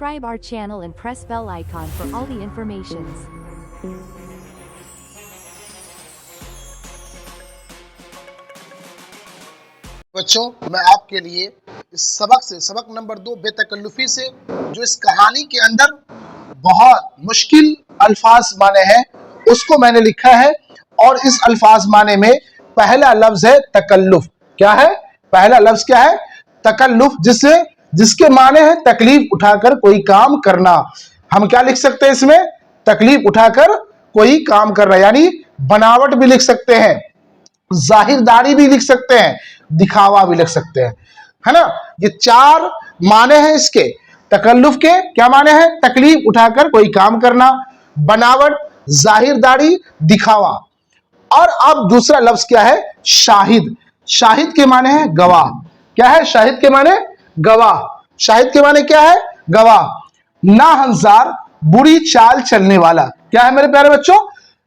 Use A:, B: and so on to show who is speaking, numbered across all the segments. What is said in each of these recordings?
A: Subscribe our channel and press bell icon for all the informations.
B: बच्चों, मैं आपके लिए इस सबक नंबर 2 बेतकल्लुफी से जो इस कहानी के अंदर बहुत मुश्किल अल्फाज माने हैं उसको मैंने लिखा है। और इस अल्फाज माने में पहला लफ्ज है तकल्लुफ। क्या है पहला लफ्ज? क्या है? तकल्लुफ, जिसके माने हैं तकलीफ उठाकर कोई काम करना। हम क्या लिख सकते हैं इसमें? तकलीफ उठाकर कोई काम करना, यानी बनावट भी लिख सकते हैं, जाहिरदारी भी लिख सकते हैं, दिखावा भी लिख सकते हैं, है ना। ये चार माने हैं इसके। तकल्लुफ के क्या माने हैं? तकलीफ उठाकर कोई काम करना, बनावट, जाहिरदारी, दिखावा। और अब दूसरा लफ्ज क्या है? शाहिद। शाहिद के माने हैं गवाह। क्या है शाहिद के माने? गवाह। शाहिद के माने क्या है? गवाह। नाहंसार, बुरी चाल चलने वाला। क्या है मेरे प्यारे बच्चों?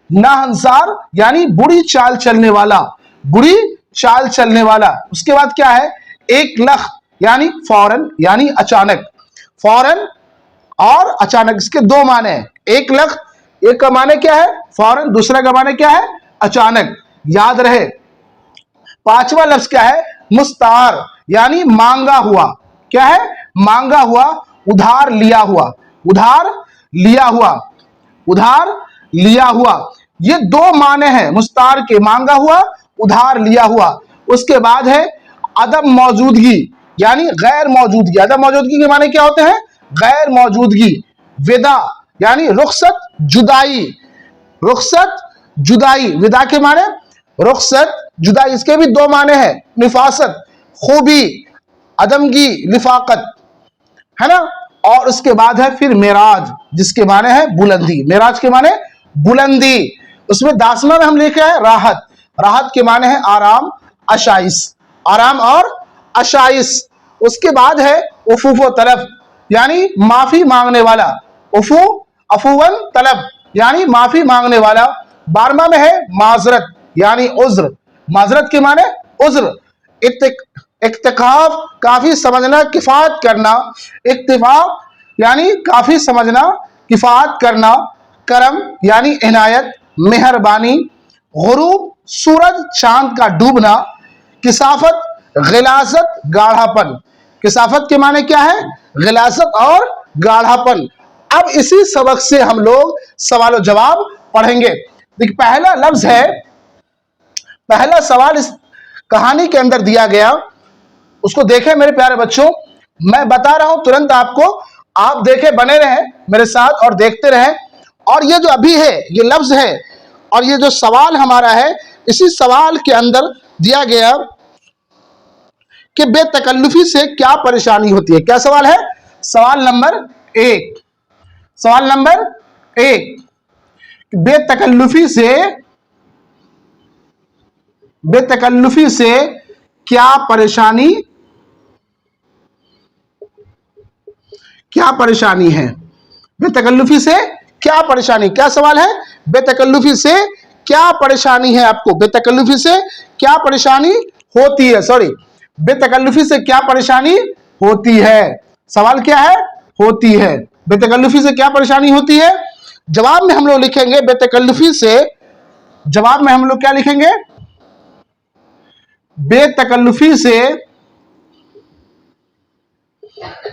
B: नाहंसार यानी बुरी चाल चलने वाला, बुरी चाल चलने वाला। उसके बाद क्या है? एक लख यानी फौरन, यानी अचानक। फौरन और अचानक, इसके दो माने हैं। एक लख, एक का माने क्या है? फौरन, दूसरा का माने क्या है? अचानक। याद रहे। पांचवा लफ्ज क्या है? मुस्तार यानी मांगा हुआ। क्या है? मांगा हुआ, उधार लिया हुआ, उधार लिया हुआ, उधार लिया हुआ। ये दो माने हैं मुस्तार के, मांगा हुआ, उधार लिया हुआ। उसके बाद है अदम मौजूदगी यानी गैर मौजूदगी। अदम मौजूदगी के माने क्या होते हैं? गैर मौजूदगी। विदा यानी रुखसत, जुदाई, रुखसत, जुदाई। विदा के माने रुखसत, जुदाई। इसके भी दो माने हैं, निफासत, खूबी, अदमगी, लिफाकत, है ना। और उसके बाद है फिर मेराज, जिसके माने है बुलंदी। मेराज के माने बुलंदी। उसमें दासमा में हम लिखे हैं राहत। राहत के माने है आराम, आशाइश, आराम और आशाइश। उसके बाद है उफूफ तलब यानी माफी मांगने वाला। उफू, अफूवन तलब यानी माफी मांगने वाला। 12वां में है माजरत यानी उज्र। माजरत के माने उज्र। इत्तिकाफ काफी समझना, किफायत करना। इत्तिफाक यानी काफी समझना, किफायत करना। करम यानी इनायत, मेहरबानी। गुरूब सूरज चांद का डूबना। किसाफत, गिलासत, गाढ़ापन। किसाफत के माने क्या है? गिलासत और गाढ़ापन। अब इसी सबक से हम लोग सवाल और जवाब पढ़ेंगे। देखिए पहला लफ्ज है, पहला सवाल इस कहानी के अंदर दिया गया, उसको देखें मेरे प्यारे बच्चों। मैं बता रहा हूं तुरंत आपको, आप देखें, बने रहें मेरे साथ और देखते रहें। और ये जो अभी है ये लफ्ज है, और ये जो सवाल हमारा है, इसी सवाल के अंदर दिया गया कि बेतकल्लुफी से क्या परेशानी होती है। क्या सवाल है? सवाल नंबर 1। सवाल नंबर 1, बेतकल्लुफी से क्या परेशानी, क्या परेशानी है? बेतकल्लुफी से क्या परेशानी? क्या सवाल है? बेतकल्लुफी से क्या परेशानी है आपको? बेतकल्लुफी से क्या परेशानी होती है? सॉरी, बेतकल्लुफी से क्या परेशानी होती है? सवाल क्या है? होती है। बेतकल्लुफी से क्या परेशानी होती है? जवाब में हम लोग लिखेंगे बेतकल्लुफी से, जवाब में हम लोग क्या लिखेंगे? बेतकल्लुफी से,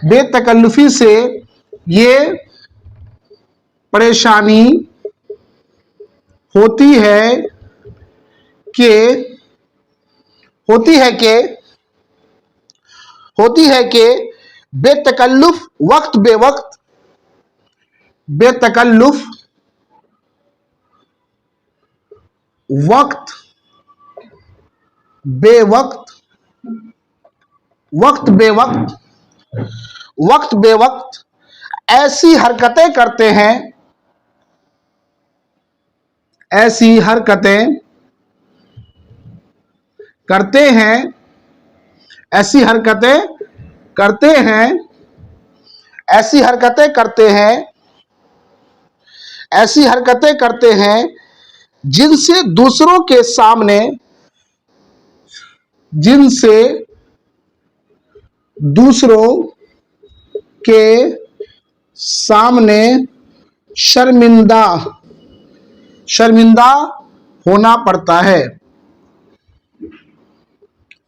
B: बेतकल्लुफी से ये परेशानी होती है कि, होती है कि बेतकल्लुफ वक्त बेवक्त, बेतकल्लुफ वक्त बेवक्त, वक्त बेवक्त, वक्त बेवक्त ऐसी हरकतें करते हैं, ऐसी हरकतें करते हैं, ऐसी हरकतें करते हैं, ऐसी हरकतें करते हैं, ऐसी हरकतें करते हैं जिनसे दूसरों के सामने, जिनसे दूसरों के सामने शर्मिंदा शर्मिंदा होना पड़ता है,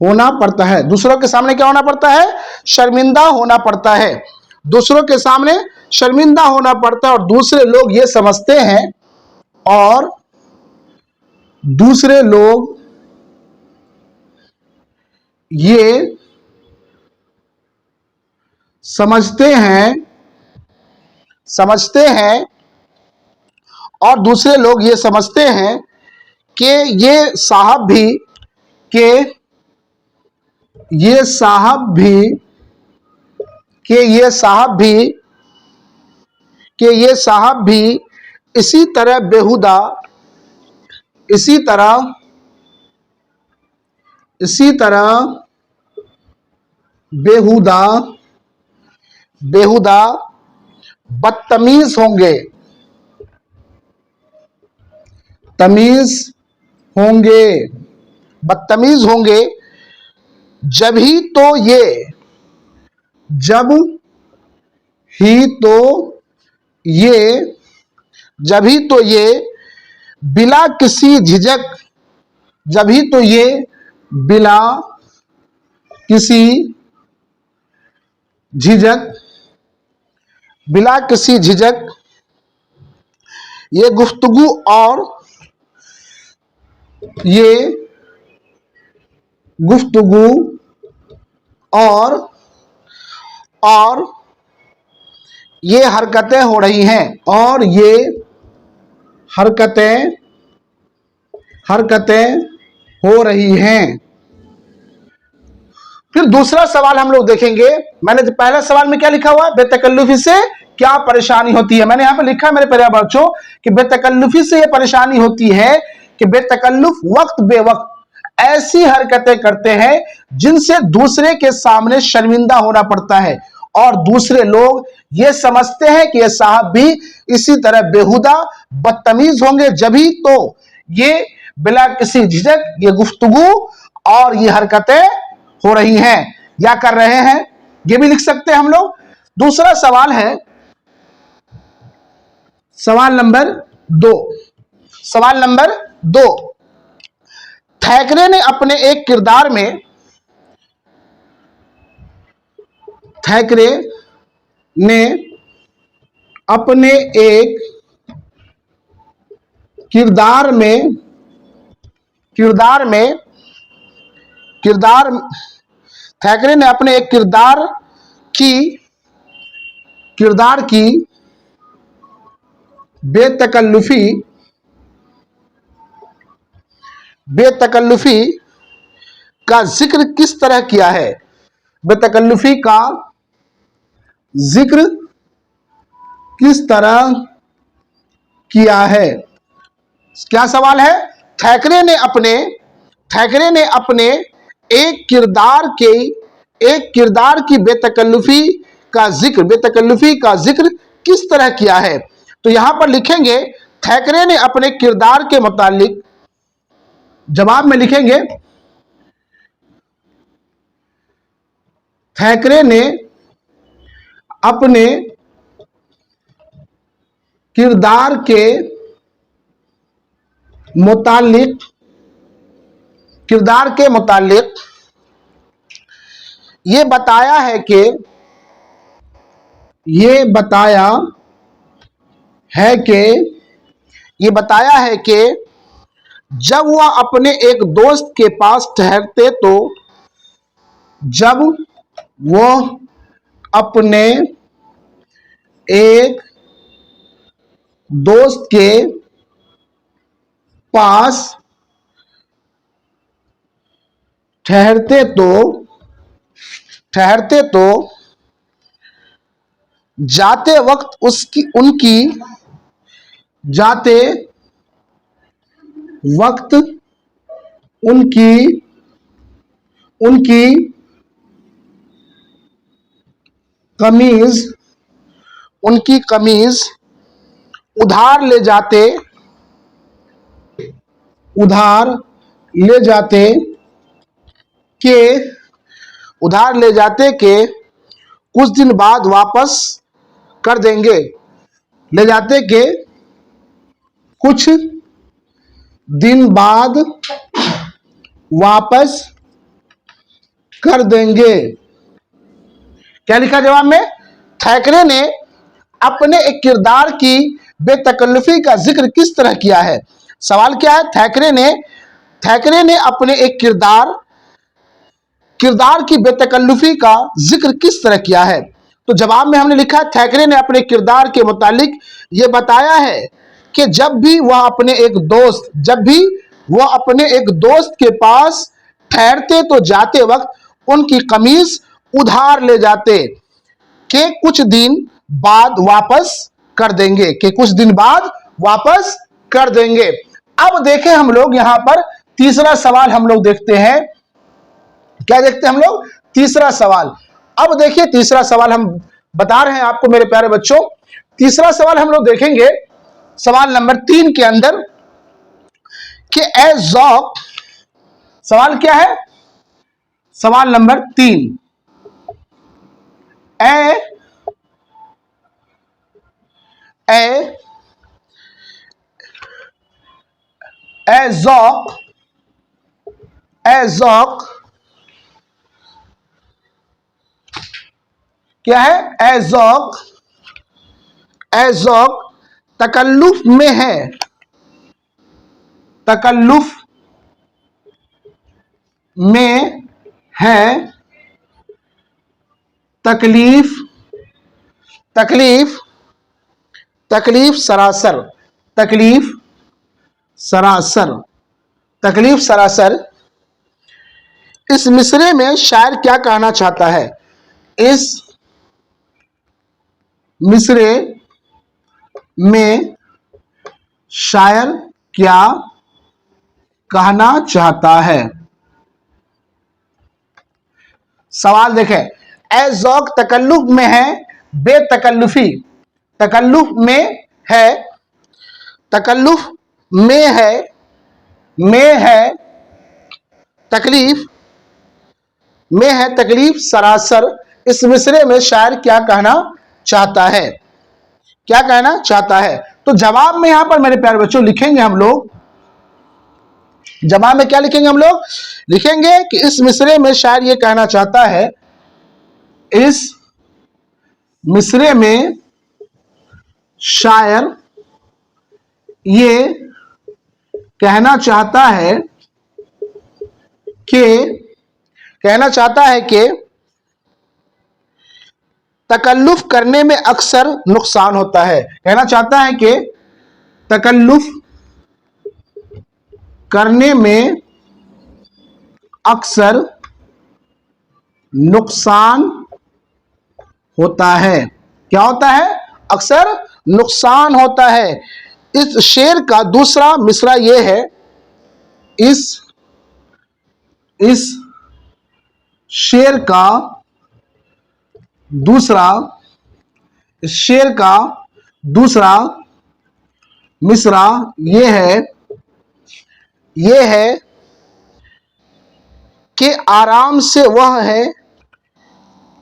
B: होना पड़ता है। दूसरों के सामने क्या होना पड़ता है? शर्मिंदा होना पड़ता है। दूसरों के सामने शर्मिंदा होना पड़ता है और दूसरे लोग ये समझते हैं, और दूसरे लोग ये समझते हैं और दूसरे लोग ये समझते हैं कि ये साहब भी कि ये साहब भी कि ये साहब भी कि ये साहब भी इसी तरह बेहुदा इसी तरह इसी तरह बेहुदा बेहुदा बदतमीज होंगे, तमीज होंगे, बदतमीज होंगे। जब ही तो ये जब ही तो ये जब ही तो ये बिला किसी झिझक जब ही तो ये बिला किसी झिझक बिला किसी झिझक ये गुफ्तगू और ये गुफ्तगू और ये हरकतें हो रही हैं, और ये हरकतें हो रही हैं। फिर दूसरा सवाल हम लोग देखेंगे। मैंने जो पहला सवाल में क्या लिखा हुआ है? बेतकल्लुफी से क्या परेशानी होती है। मैंने यहां पे लिखा है मेरे प्यारे बच्चों कि बेतकल्लुफी से यह परेशानी होती है कि बेतकल्लुफ वक्त बेवक्त ऐसी हरकतें करते हैं जिनसे दूसरे के सामने शर्मिंदा होना पड़ता है, और दूसरे लोग ये समझते हैं कि ये साहब भी इसी तरह बेहुदा बदतमीज होंगे। जब ही तो ये बिला किसी झिझक ये गुफ्तगू और ये हरकतें हो रही हैं या कर रहे हैं, ये भी लिख सकते हैं हम लोग। दूसरा सवाल है सवाल नंबर 2। सवाल नंबर 2, थैकरे ने अपने एक किरदार में थैकरे ने अपने एक किरदार में थैकरे ने अपने एक किरदार की बेतकल्लुफी का जिक्र किस तरह किया है? बेतकल्लुफी का जिक्र किस तरह किया है? क्या सवाल है? थैकरे ने अपने एक किरदार की बेतकल्लुफी का जिक्र किस तरह किया है? तो यहां पर लिखेंगे थैकरे ने अपने किरदार के मुतालिक, जवाब में लिखेंगे थैकरे ने अपने किरदार के मुतालिक ये बताया है कि जब वह अपने एक दोस्त के पास ठहरते तो जब वह अपने एक दोस्त के पास ठहरते तो जाते वक्त उनकी कमीज उधार ले जाते के कुछ दिन बाद वापस कर देंगे, ले जाते के कुछ दिन बाद वापस कर देंगे। क्या लिखा जवाब में? थैकरे ने अपने एक किरदार की बेतकल्लुफी का जिक्र किस तरह किया है? सवाल क्या है? थैकरे ने अपने एक किरदार की बेतकल्लुफी का जिक्र किस तरह किया है? तो जवाब में हमने लिखा, थैकरे ने अपने किरदार के मुतालिक यह बताया है कि जब भी वह अपने एक दोस्त के पास ठहरते तो जाते वक्त उनकी कमीज उधार ले जाते कि कुछ दिन बाद वापस कर देंगे, अब देखें हम लोग यहां पर तीसरा सवाल हम लोग देखते हैं। क्या देखते हैं हम लोग? तीसरा सवाल। अब देखिए तीसरा सवाल हम बता रहे हैं आपको मेरे प्यारे बच्चों। तीसरा सवाल हम लोग देखेंगे सवाल नंबर 3 के अंदर कि ए ज़ौक़, सवाल क्या है? सवाल नंबर 3, ए ज़ौक़ क्या है? ए ज़ौक़ तकल्लुफ में है, तकल्लुफ में है, तकलीफ सरासर, तकलीफ सरासर। इस मिसरे में शायर क्या कहना चाहता है? इस मिसरे में शायर क्या कहना चाहता है? सवाल देखें, ए ज़ौक़ तकल्लुफ में है बेतकल्लुफी, तकल्लुफ में है तकलीफ सरासर। इस मिसरे में शायर क्या कहना चाहता है? क्या कहना चाहता है? तो जवाब में यहां पर मेरे प्यारे बच्चों लिखेंगे हम लोग, जवाब में क्या लिखेंगे हम लोग? लिखेंगे कि इस मिसरे में शायर ये कहना चाहता है, इस मिसरे में शायर ये कहना चाहता है कि तकल्लुफ करने में अक्सर नुकसान होता है। कहना चाहता है कि तकल्लुफ करने में अक्सर नुकसान होता है। क्या होता है? अक्सर नुकसान होता है। इस शेर का दूसरा मिसरा यह है, इस शेर का दूसरा मिसरा यह है कि आराम से वह है,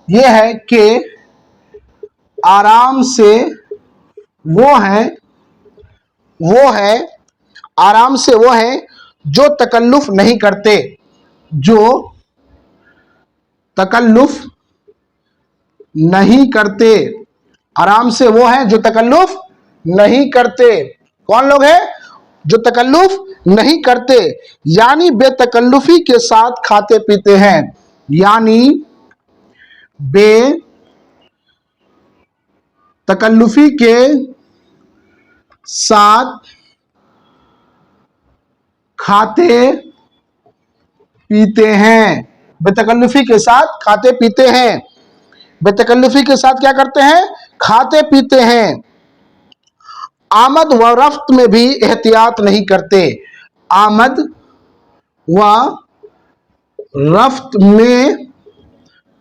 B: यह है कि आराम से वो है जो तकल्लुफ नहीं करते, जो तकल्लुफ नहीं करते। आराम से वो है जो तकल्लुफ नहीं करते। कौन लोग हैं? जो तकल्लुफ नहीं करते, यानी बेतकल्लुफी के साथ खाते पीते हैं, यानी बेतकल्लुफी के साथ खाते पीते हैं, बेतकल्लुफी के साथ खाते पीते हैं, बेतकल्लुफी के साथ क्या करते हैं? खाते पीते हैं। आमद व रफ्त में भी एहतियात नहीं करते, आमद व रफ्त में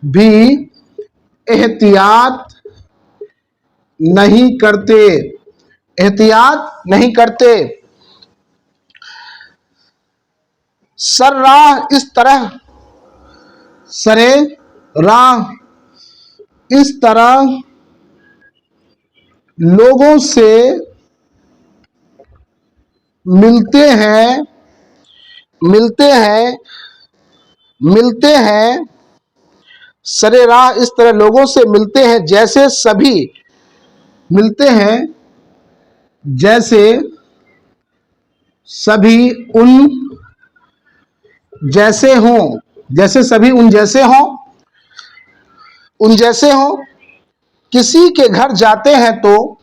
B: भी एहतियात नहीं करते, एहतियात नहीं करते। सरे राह इस तरह लोगों से मिलते हैं मिलते हैं सरेराह इस तरह लोगों से मिलते हैं जैसे सभी मिलते हैं जैसे सभी उन जैसे हों जैसे सभी उन जैसे हों किसी के घर जाते हैं तो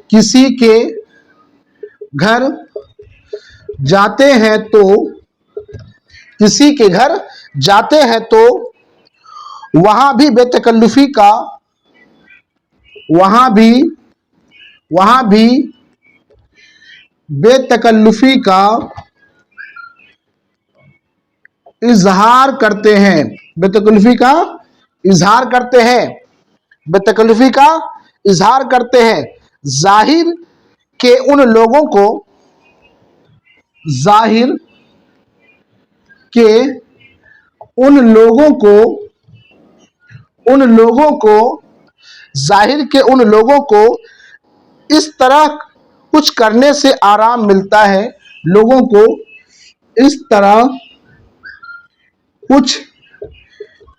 B: किसी के घर जाते हैं तो किसी के घर जाते हैं तो वहां भी बेतकल्लुफी का बेतकल्लुफी का इजहार करते हैं बेतकल्लुफी का इजहार करते हैं बेतकल्लुफी का इजहार करते हैं जाहिर के उन लोगों को जाहिर के उन लोगों को जाहिर के उन लोगों को इस तरह कुछ करने से आराम मिलता है लोगों को इस तरह कुछ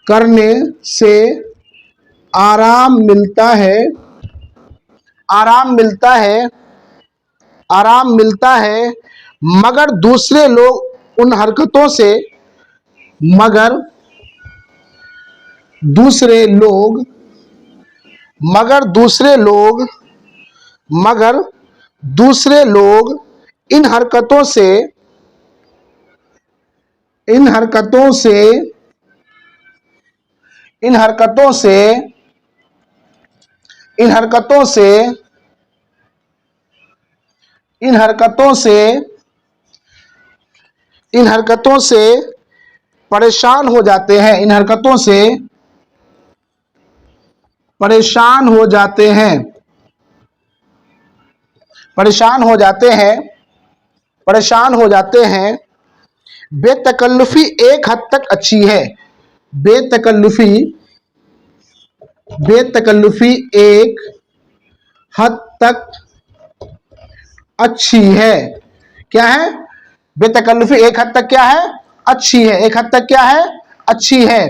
B: करने से आराम मिलता है मगर दूसरे लोग उन हरकतों से मगर दूसरे लोग इन हरकतों से परेशान हो जाते हैं परेशान हो जाते हैं बेतकल्लुफी एक हद तक अच्छी है बेतकल्लुफी एक हद तक अच्छी है क्या है बेतकल्लुफी एक हद तक क्या है अच्छी है एक हद तक क्या है अच्छी है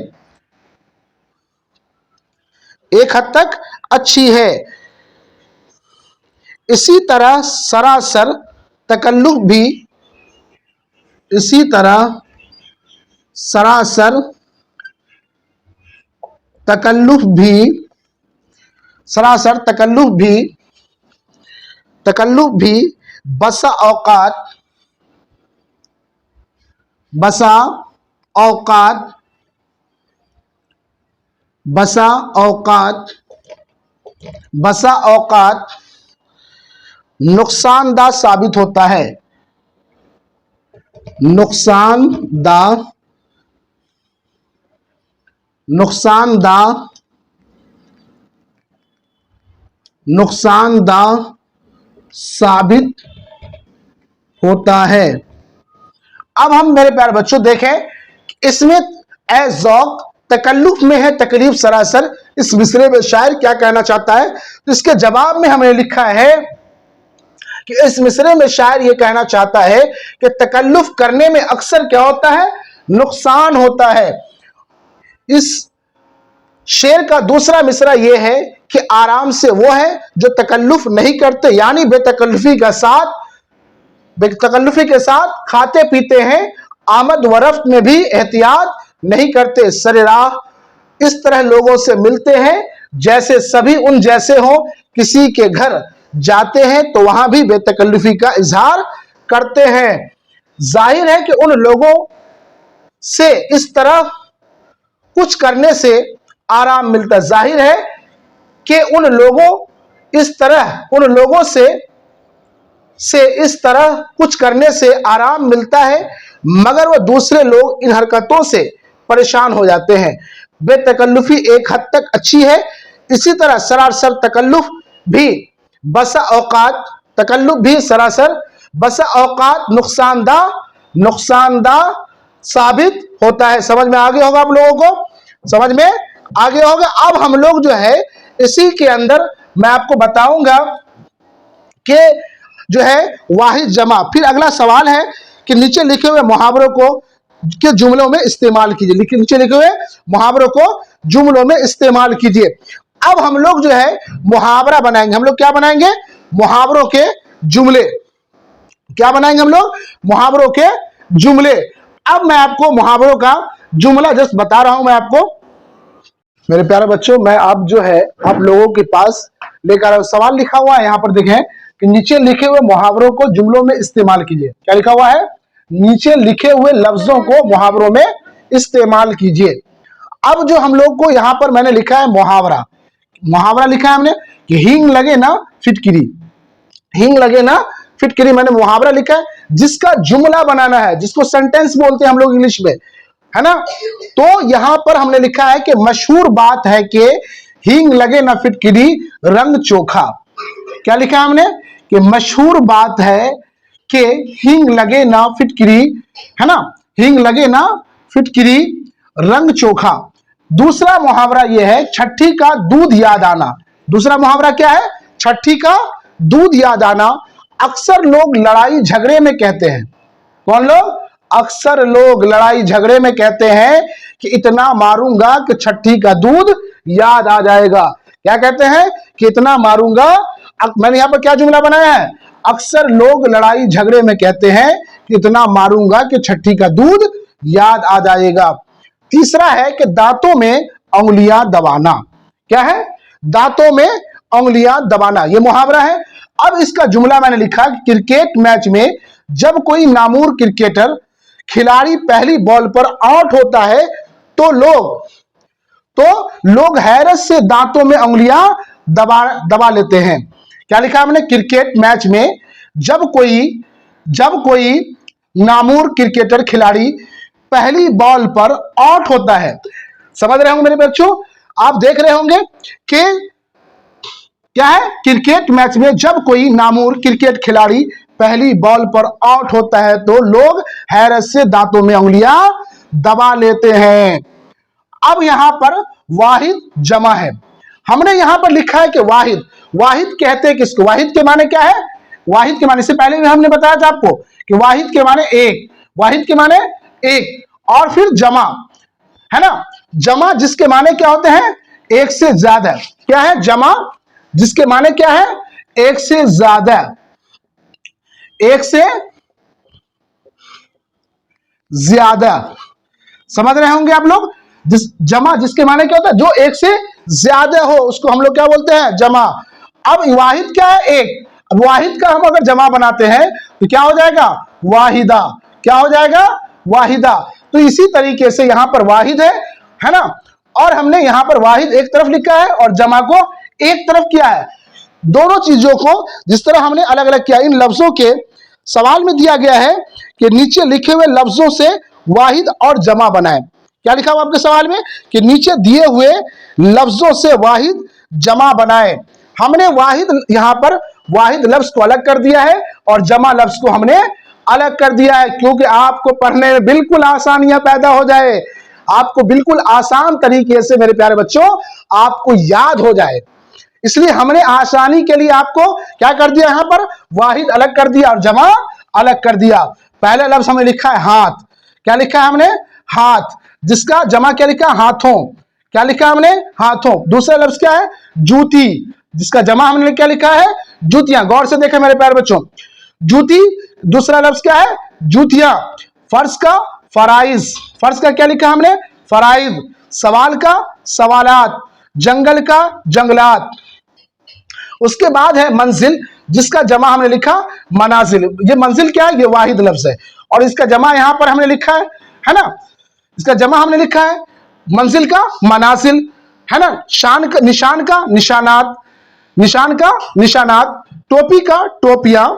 B: एक हद तक अच्छी है इसी तरह सरासर तकल्लुफ भी तकल्लुफ भी बसा औकात नुकसानदाह साबित होता है नुकसानदाह साबित होता है। अब हम मेरे प्यारे बच्चों देखें इसमें ए ज़ौक़ तकल्लुफ में है तकलीफ सरासर इस मिसरे में शायर क्या कहना चाहता है तो इसके जवाब में हमने लिखा है कि इस मिसरे में शायर ये कहना चाहता है कि तकल्लुफ करने में अक्सर क्या होता है नुकसान होता है। इस शेर का दूसरा मिसरा यह है कि आराम से वो है जो तकल्लुफ नहीं करते यानी बेतकल्लुफी के साथ खाते पीते हैं आमद व रफ्त में भी एहतियात नहीं करते सरेराह इस तरह लोगों से मिलते हैं जैसे सभी उन जैसे हो किसी के घर जाते हैं तो वहां भी बेतकल्लुफी का इजहार करते हैं। जाहिर है कि उन लोगों से इस तरह कुछ करने से आराम मिलता है जाहिर है कि उन लोगों से इस तरह कुछ करने से आराम मिलता है मगर वह दूसरे लोग इन हरकतों से परेशान हो जाते हैं। बेतकल्लुफी एक हद तक अच्छी है इसी तरह सरासर तकल्लुफ भी सरासर बसा औकात नुकसानदाह साबित होता है। समझ में आगे होगा आप लोगों को समझ में आगे होगा। अब हम लोग जो है इसी के अंदर मैं आपको बताऊंगा कि जो है वाहिद जमा। फिर अगला सवाल है कि नीचे लिखे हुए मुहावरों को के जुमलों में इस्तेमाल कीजिए। नीचे लिखे हुए मुहावरों को जुमलों में इस्तेमाल कीजिए। अब हम लोग जो है मुहावरा बनाएंगे। हम लोग क्या बनाएंगे? मुहावरों के जुमले। क्या बनाएंगे हम लोग? मुहावरों के जुमले। अब मैं आपको मुहावरों का जुमला जस्ट बता रहा हूं मैं आपको। मेरे प्यारे बच्चों, मैं आप जो है आप लोगों के पास लेकर सवाल लिखा हुआ है, यहां पर देखें कि नीचे लिखे हुए मुहावरों को जुमलों में इस्तेमाल कीजिए। क्या लिखा हुआ है? नीचे लिखे हुए लफ्जों को मुहावरों में इस्तेमाल कीजिए। अब जो हम लोग को यहां पर मैंने लिखा है मुहावरा, मुहावरा लिखा है हमने कि हींग लगे ना फिटकिरी, हींग लगे ना फिटकिरी, मैंने मुहावरा लिखा है जिसका जुमला बनाना है, जिसको सेंटेंस बोलते हैं हम लोग इंग्लिश में, है ना। तो यहां पर हमने लिखा है कि मशहूर बात है कि हींग लगे ना फिटकिरी रंग चोखा। क्या लिखा है हमने? कि मशहूर बात है कि हींग लगे ना फिटकिरी, है ना, हींग लगे ना फिटकिरी रंग चोखा। दूसरा मुहावरा यह है छठी का दूध याद आना। दूसरा मुहावरा क्या है? छठी का दूध याद आना। अक्सर लोग लड़ाई झगड़े में कहते हैं। कौन लोग? अक्सर लोग लड़ाई झगड़े में कहते हैं कि इतना मारूंगा कि छठी का दूध याद आ जाएगा। क्या कहते हैं? कि इतना मारूंगा। मैंने यहां पर क्या जुमला बनाया है? अक्सर लोग लड़ाई झगड़े में कहते हैं कि इतना मारूंगा कि छठी का दूध याद आ जाएगा। तीसरा है कि दांतों में उंगलियां दबाना। क्या है? दांतों में उंगलियां दबाना, यह मुहावरा है। अब इसका जुमला मैंने लिखा कि क्रिकेट मैच में जब कोई नामूर क्रिकेटर खिलाड़ी पहली बॉल पर आउट होता है तो लोग हैरत से दांतों में उंगलियां दबा लेते हैं। क्या लिखा हमने? क्रिकेट मैच में जब कोई नामूर क्रिकेटर खिलाड़ी पहली बॉल पर आउट होता है। समझ रहे होंगे मेरे बच्चों, आप देख रहे होंगे कि क्या है? क्रिकेट मैच में जब कोई नामूर क्रिकेट खिलाड़ी पहली बॉल पर आउट होता है तो लोग हैरत से दांतों में उंगलियां दबा लेते हैं। अब यहां पर वाहिद जमा है। हमने यहां पर लिखा है कि वाहिद, वाहिद कहते हैं किसको? वाहिद के माने क्या है? वाहिद के माने से पहले भी हमने बताया था आपको कि वाहिद के माने एक, वाहिद के माने एक, और फिर जमा, है ना। जमा जिसके माने क्या होते हैं? एक से ज्यादा। क्या है? जमा जिसके माने क्या है? एक से ज्यादा, एक से ज्यादा। समझ रहे होंगे आप लोग? जमा जिसके माने क्या होता है? जो एक से ज्यादा हो उसको हम लोग क्या बोलते हैं? जमा। अब वाहिद क्या है? एक। अब वाहिद का हम अगर जमा बनाते हैं तो क्या हो जाएगा? वाहिदा। क्या हो जाएगा? वाहिदा। तो इसी तरीके से यहां पर वाहिद है ना, और हमने यहां पर वाहिद एक तरफ लिखा है और जमा को एक तरफ किया है। दोनों चीजों को जिस तरह हमने अलग अलग किया, इन लफ्जों के सवाल में दिया गया है कि नीचे लिखे हुए लफ्जों से वाहिद और जमा बनाए। क्या लिखा हुआ आपके सवाल में? कि नीचे दिए हुए लफ्जों से वाहिद जमा बनाए। हमने वाहिद यहां पर वाहिद लफ्ज को अलग कर दिया है और जमा लफ्ज को हमने अलग कर दिया है, क्योंकि आपको पढ़ने में बिल्कुल आसानियां पैदा हो जाए, आपको बिल्कुल आसान तरीके से मेरे प्यारे बच्चों आपको याद हो जाए। इसलिए हमने आसानी के लिए आपको क्या कर दिया? यहां पर वाहिद अलग कर दिया और जमा अलग कर दिया। पहला लफ्ज हमने लिखा है हाथ। क्या लिखा है हमने? हाथ। जिसका जमा क्या लिखा? हाथों। क्या लिखा हमने? हाथों। दूसरा लफ्ज क्या है? जूती। जिसका जमा हमने क्या लिखा है? जूतियां। गौर से देखें मेरे प्यारे बच्चों, जूती। दूसरा लफ्ज क्या है? जूतियां। फर्श का फराइज। फर्श का क्या लिखा हमने? फराइज। सवाल का सवालात। जंगल का जंगलात। उसके बाद है मंजिल, जिसका जमा हमने लिखा मनाजिल। ये मंजिल क्या है? ये वाहिद लफ्ज है और इसका जमा यहां पर हमने लिखा है ना, इसका जमा हमने लिखा है मंजिल का मनाजिल, है ना। शान का निशान का निशानात, निशान का निशानात। टोपी का टोपियां,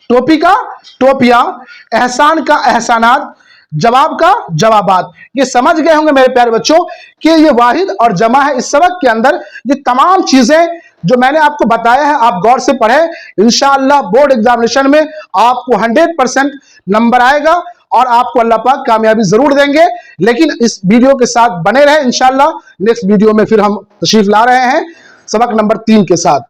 B: टोपी का टोपियां। एहसान का एहसानात। जवाब का जवाबात। ये समझ गए होंगे मेरे प्यारे बच्चों कि ये वाहिद और जमा है। इस सबक के अंदर ये तमाम चीजें जो मैंने आपको बताया है आप गौर से पढ़ें। इंशाअल्लाह बोर्ड एग्जामिनेशन में आपको 100% नंबर आएगा और आपको अल्लाह पाक कामयाबी जरूर देंगे। लेकिन इस वीडियो के साथ बने रहे, इंशाअल्लाह नेक्स्ट वीडियो में फिर हम तशरीफ ला रहे हैं। सबक नंबर 3 के साथ।